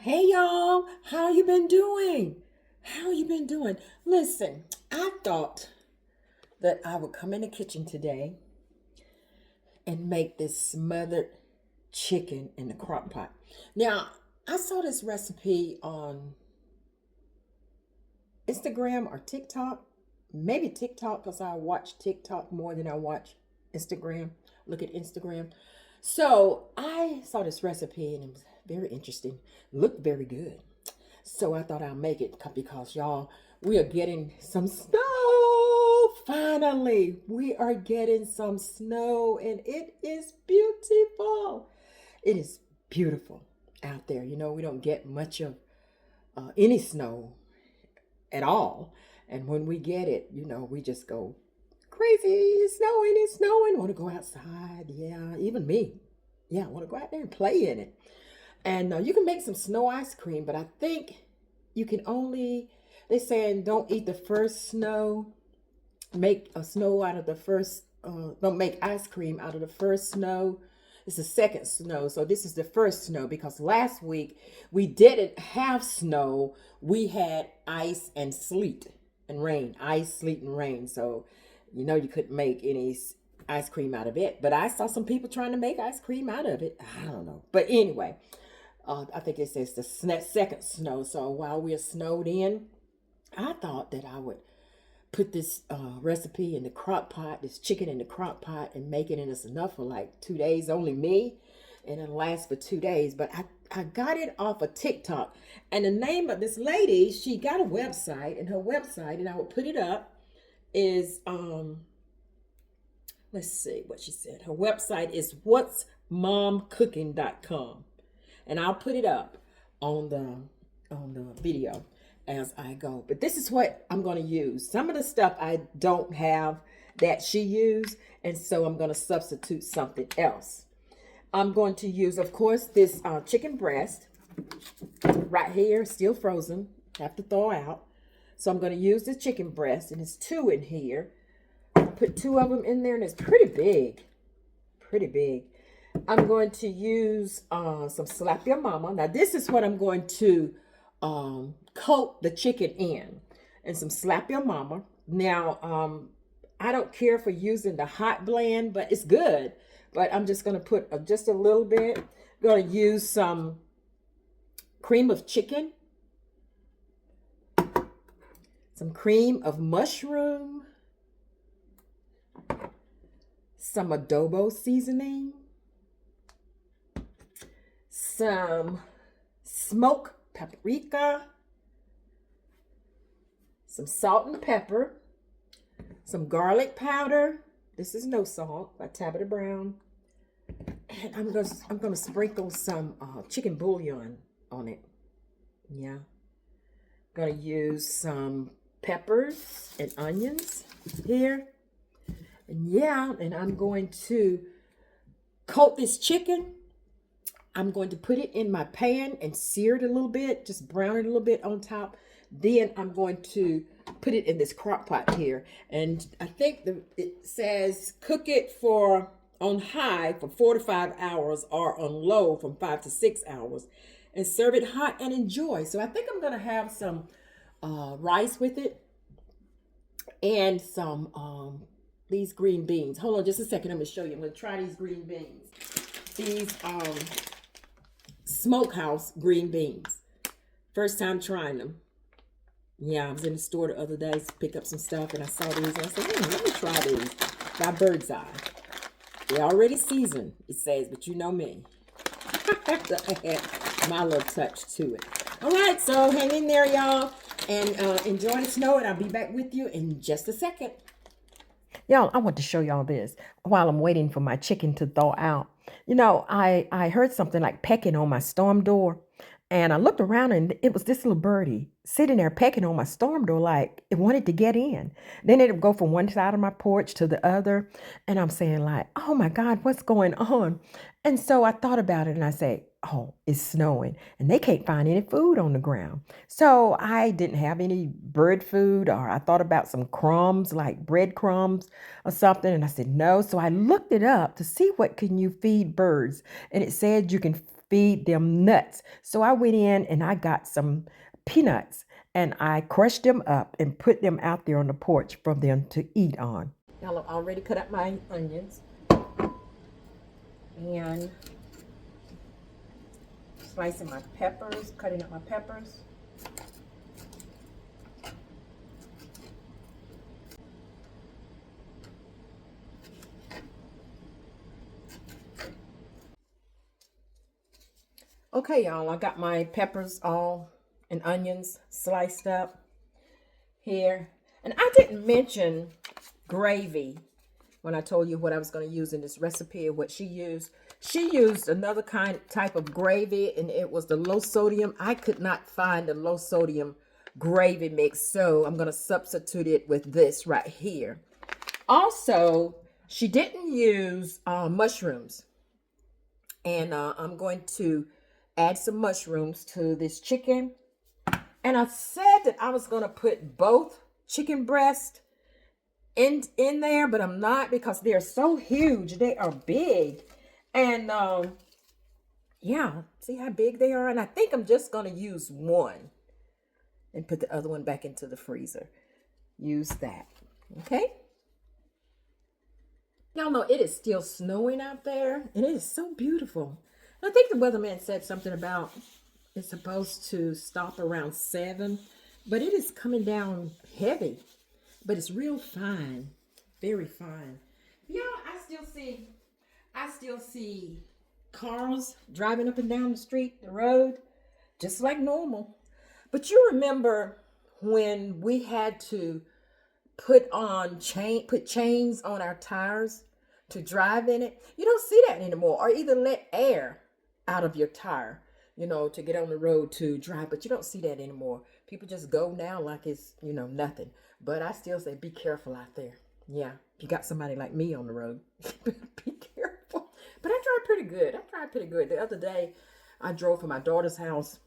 Hey y'all, how you been doing? How you been doing? Listen, I thought that I would come in the kitchen today and make this smothered chicken in the crock pot. Now, I saw this recipe on Instagram or TikTok. Maybe TikTok because I watch TikTok more than I watch Instagram. Look at Instagram. So I saw this recipe and it was very interesting. Looked very good. So I thought I'll make it because y'all, we are getting some snow. Finally, we are getting some snow and it is beautiful. It is beautiful out there. You know, we don't get much of any snow at all. And when we get it, you know, we just go crazy. It's snowing. Want to go outside. Yeah, even me. Yeah, I want to go out there and play in it. And you can make some snow ice cream, but I think you can only, they're saying don't eat the first snow, make a snow out of the first, don't make ice cream out of the first snow. It's the second snow. So this is the first snow because last week we didn't have snow. We had ice and sleet and rain, ice, sleet, and rain. So, you know, you couldn't make any ice cream out of it. But I saw some people trying to make ice cream out of it. I don't know. But anyway, I think it says the second snow. So while we're snowed in, I thought that I would put this recipe in the crock pot, this chicken in the crock pot, and make it, and it's enough for like 2 days, only me, and it'll last for 2 days. But I got it off of TikTok, and the name of this lady, she got a website, and her website, and I will put it up, is let's see what she said. Her website is whatsmomcooking.com, and I'll put it up on the video as I go. But this is what I'm going to use. Some of the stuff I don't have that she used, and so I'm going to substitute something else. I'm going to use, of course, this chicken breast right here, still frozen. Have to thaw out. So I'm going to use the chicken breast, and there's two in here. Put two of them in there, and it's pretty big. Pretty big. I'm going to use some Slap Your Mama. Now, this is what I'm going to coat the chicken in, and some Slap Your Mama. Now, I don't care for using the hot blend, but it's good. But I'm just going to put just a little bit. Going to use some cream of chicken, some cream of mushroom, some adobo seasoning, some smoked paprika, some salt and pepper, some garlic powder. This is no salt by Tabitha Brown. And I'm gonna sprinkle some chicken bouillon on it. Yeah. Gonna use some peppers and onions here. And yeah, and I'm going to coat this chicken. I'm going to put it in my pan and sear it a little bit, just brown it a little bit on top. Then I'm going to put it in this crock pot here. And I think it says cook it on high for 4 to 5 hours or on low from 5 to 6 hours. And serve it hot and enjoy. So I think I'm going to have some rice with it and some these green beans. Hold on just a second. I'm going to show you. I'm going to try these green beans. These smokehouse green beans. First time trying them. Yeah, I was in the store the other day to pick up some stuff, and I saw these, and I said, let me try these. By Bird's Eye. They're already seasoned, it says, but you know me. I had my little touch to it. All right, so hang in there, y'all, and enjoy the snow, and I'll be back with you in just a second. Y'all, I want to show y'all this while I'm waiting for my chicken to thaw out. You know, I heard something like pecking on my storm door. And I looked around and it was this little birdie sitting there pecking on my storm door like it wanted to get in. Then it would go from one side of my porch to the other. And I'm saying like, oh my God, what's going on? And so I thought about it and I said, oh, it's snowing and they can't find any food on the ground. So I didn't have any bird food, or I thought about some crumbs, like breadcrumbs or something. And I said, no. So I looked it up to see what can you feed birds. And it said you can feed them nuts. So I went in and I got some peanuts and I crushed them up and put them out there on the porch for them to eat on. Now I've already cut up my onions and slicing my peppers, cutting up my peppers. Okay, y'all, I got my peppers all and onions sliced up here. And I didn't mention gravy when I told you what I was going to use in this recipe or what she used. She used another type of gravy, and it was the low sodium. I could not find the low sodium gravy mix, so I'm going to substitute it with this right here. Also, she didn't use mushrooms, and I'm going to add some mushrooms to this chicken. And I said that I was going to put both chicken breast in there, but I'm not because they're so huge. They are big. And yeah, see how big they are? And I think I'm just going to use one and put the other one back into the freezer. Use that. Okay? Y'all know it is still snowing out there, and it is so beautiful. I think the weatherman said something about it's supposed to stop around 7, but it is coming down heavy. But it's real fine, very fine. Yeah, I still see cars driving up and down the street, the road, just like normal. But you remember when we had to put chains on our tires to drive in it? You don't see that anymore. Or either let air out of your tire, to get on the road to drive. But you don't see that anymore. People just go now like it's, nothing. But I still say be careful out there. Yeah, if you got somebody like me on the road, be careful. But I drive pretty good. The other day, I drove from my daughter's house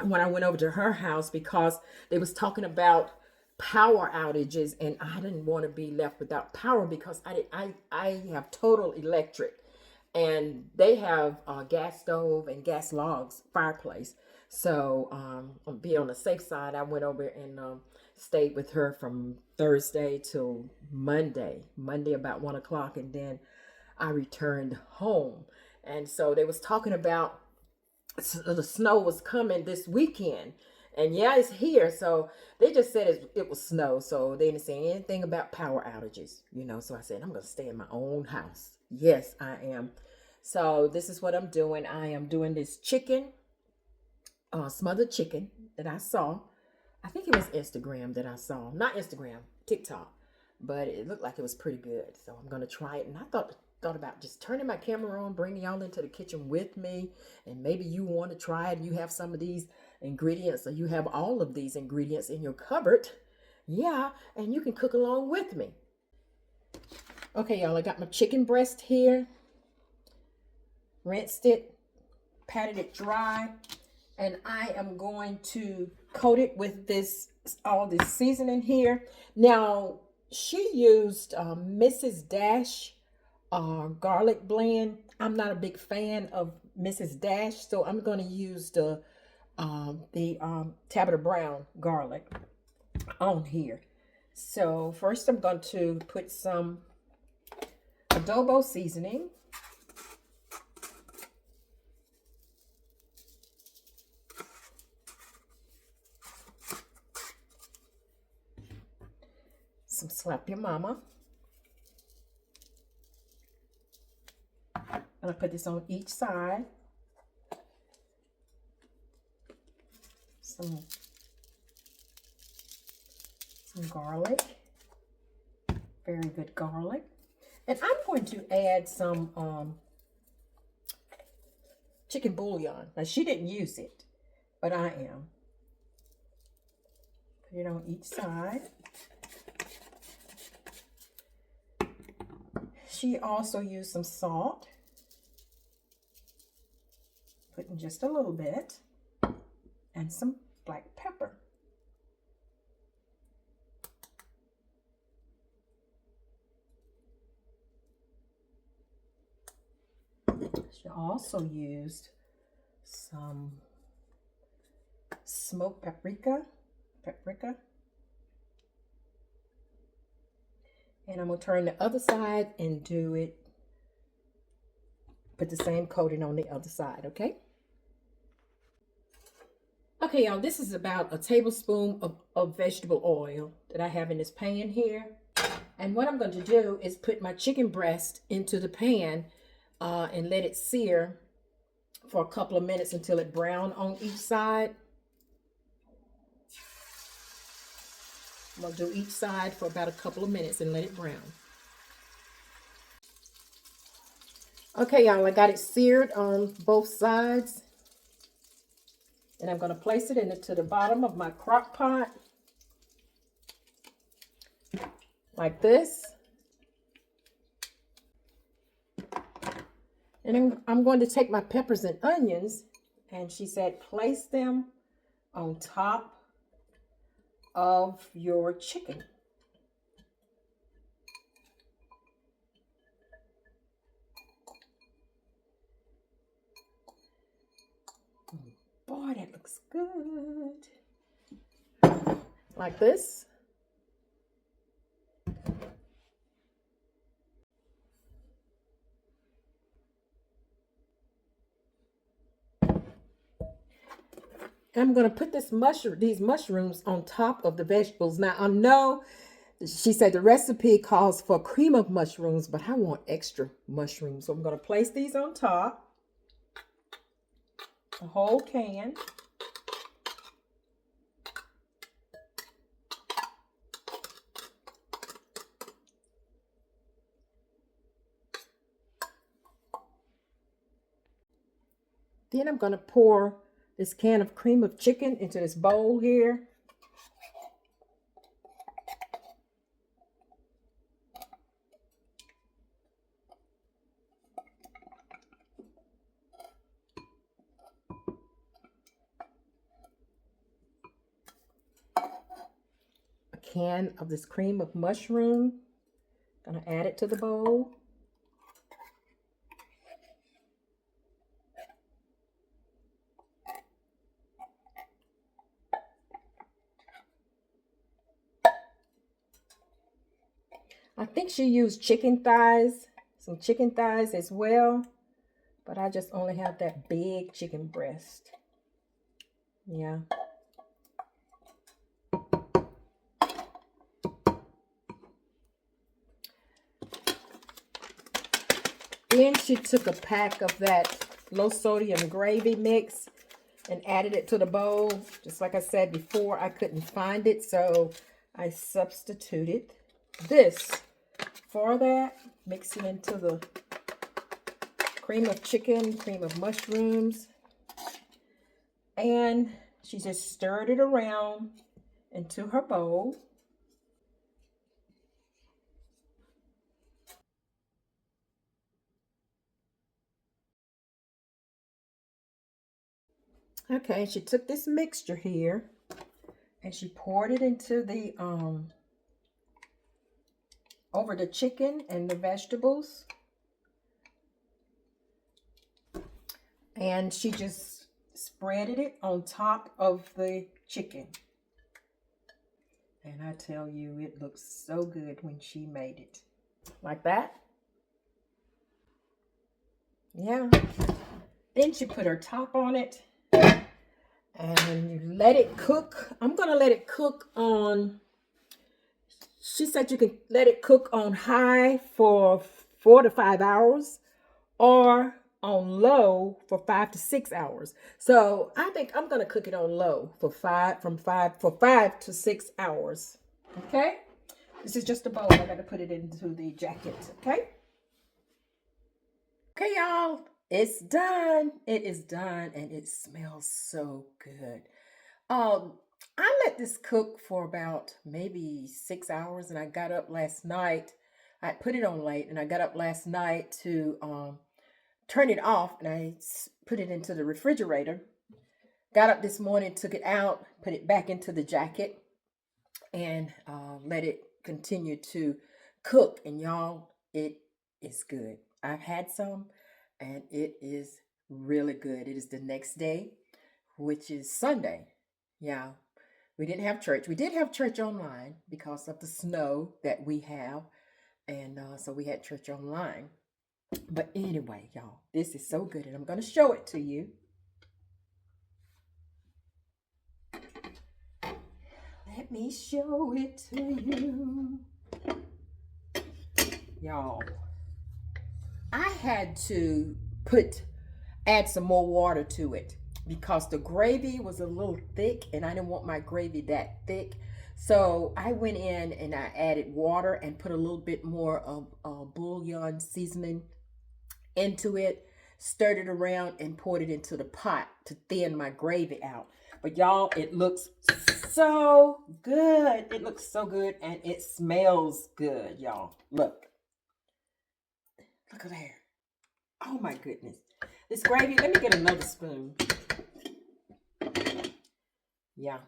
when I went over to her house because they was talking about power outages, and I didn't want to be left without power because I have total electric, and they have a gas stove and gas logs fireplace. So be on the safe side, I went over and stayed with her from Thursday till Monday about 1 o'clock, and then I returned home. And so they was talking about the snow was coming this weekend, and yeah, it's here. So they just said it was snow, so they didn't say anything about power outages, so I said I'm gonna stay in my own house. Yes, I am. So this is what I'm doing. I am doing this chicken, smothered chicken that I saw. I think it was Instagram that I saw, not Instagram, TikTok, but it looked like it was pretty good. So I'm gonna try it, and I thought about just turning my camera on, bringing y'all into the kitchen with me, and maybe you want to try it. You have some of these ingredients, or you have all of these ingredients in your cupboard, yeah, and you can cook along with me. Okay, y'all, I got my chicken breast here, rinsed it, patted it dry, and I am going to coat it with all this seasoning here. Now, she used Mrs. Dash garlic blend. I'm not a big fan of Mrs. Dash, so I'm going to use the Tabitha Brown garlic on here. So first I'm going to put some adobo seasoning. Some Slap Your Mama. I'm going to put this on each side. Some garlic. Very good garlic. And I'm going to add some chicken bouillon. Now, she didn't use it, but I am. Put it on each side. She also used some salt. Putting just a little bit. And some black pepper. She also used some smoked paprika. And I'm going to turn the other side and do it, put the same coating on the other side, okay? Okay, y'all, this is about a tablespoon of vegetable oil that I have in this pan here. And what I'm going to do is put my chicken breast into the pan and let it sear for a couple of minutes until it brown on each side. I'm going to do each side for about a couple of minutes and let it brown. Okay, y'all, I got it seared on both sides. And I'm going to place it into the bottom of my crock pot. Like this. And then I'm going to take my peppers and onions. And she said, place them on top of your chicken. Boy, that looks good. Like this. I'm going to put these mushrooms on top of the vegetables. Now, I know she said the recipe calls for cream of mushrooms, but I want extra mushrooms. So I'm going to place these on top. A whole can. Then I'm going to pour this can of cream of chicken into this bowl here. A can of this cream of mushroom. Gonna add it to the bowl. I think she used chicken thighs, some chicken thighs as well, but I just only have that big chicken breast. Yeah. Then she took a pack of that low sodium gravy mix and added it to the bowl. Just like I said before, I couldn't find it, so I substituted this for that. Mix it into the cream of chicken, cream of mushrooms. And she just stirred it around into her bowl. Okay, she took this mixture here and she poured it into the over the chicken and the vegetables. And she just spreaded it on top of the chicken. And I tell you, it looks so good when she made it. Like that. Yeah. Then she put her top on it. And you let it cook. I'm going to let it cook on, she said you can let it cook on high for 4 to 5 hours or on low for 5 to 6 hours. So I think I'm going to cook it on low for 5 to 6 hours. Okay. This is just a bowl. I got to put it into the jacket. Okay. Okay, y'all. It's done. It is done and it smells so good. I let this cook for about maybe 6 hours and I got up last night. I put it on late and I got up last night to turn it off and I put it into the refrigerator. Got up this morning, took it out, put it back into the jacket and let it continue to cook. And y'all, it is good. I've had some and it is really good. It is the next day, which is Sunday. Yeah, we didn't have church. We did have church online because of the snow that we have. And so we had church online. But anyway, y'all, this is so good. And I'm going to show it to you. Let me show it to you. Y'all, I had to add some more water to it because the gravy was a little thick and I didn't want my gravy that thick. So I went in and I added water and put a little bit more of bouillon seasoning into it, stirred it around and poured it into the pot to thin my gravy out. But y'all, it looks so good. It looks so good and it smells good, y'all. Look at there. Oh my goodness. This gravy, let me get another spoon. Yeah.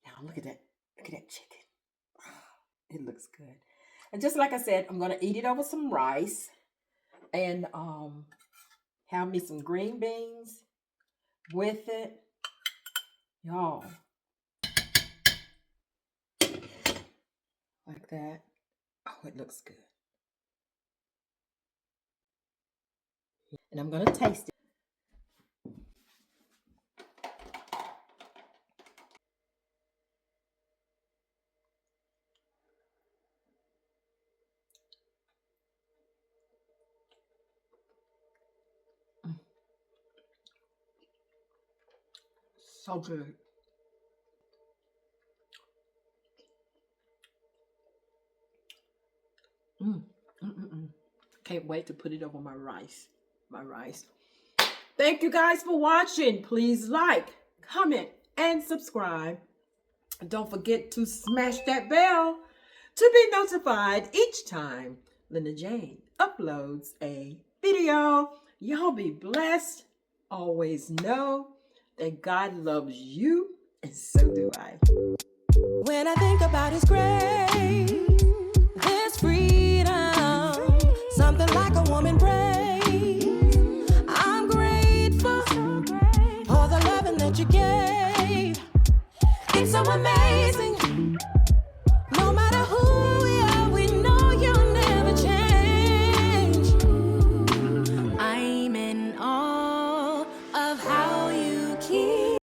Now look at that. Look at that chicken. It looks good. And just like I said, I'm going to eat it over some rice and have me some green beans with it. Y'all. Like that. Oh, it looks good. And I'm going to taste it. So good. Can't wait to put it over my rice. Thank you guys for watching. Please like, comment, and subscribe. And don't forget to smash that bell to be notified each time Linda Jane uploads a video. Y'all be blessed. Always know that God loves you, and so do I. When I think about His grace, there's freedom, something like a woman praise. I'm grateful for the loving that you gave. It's so amazing.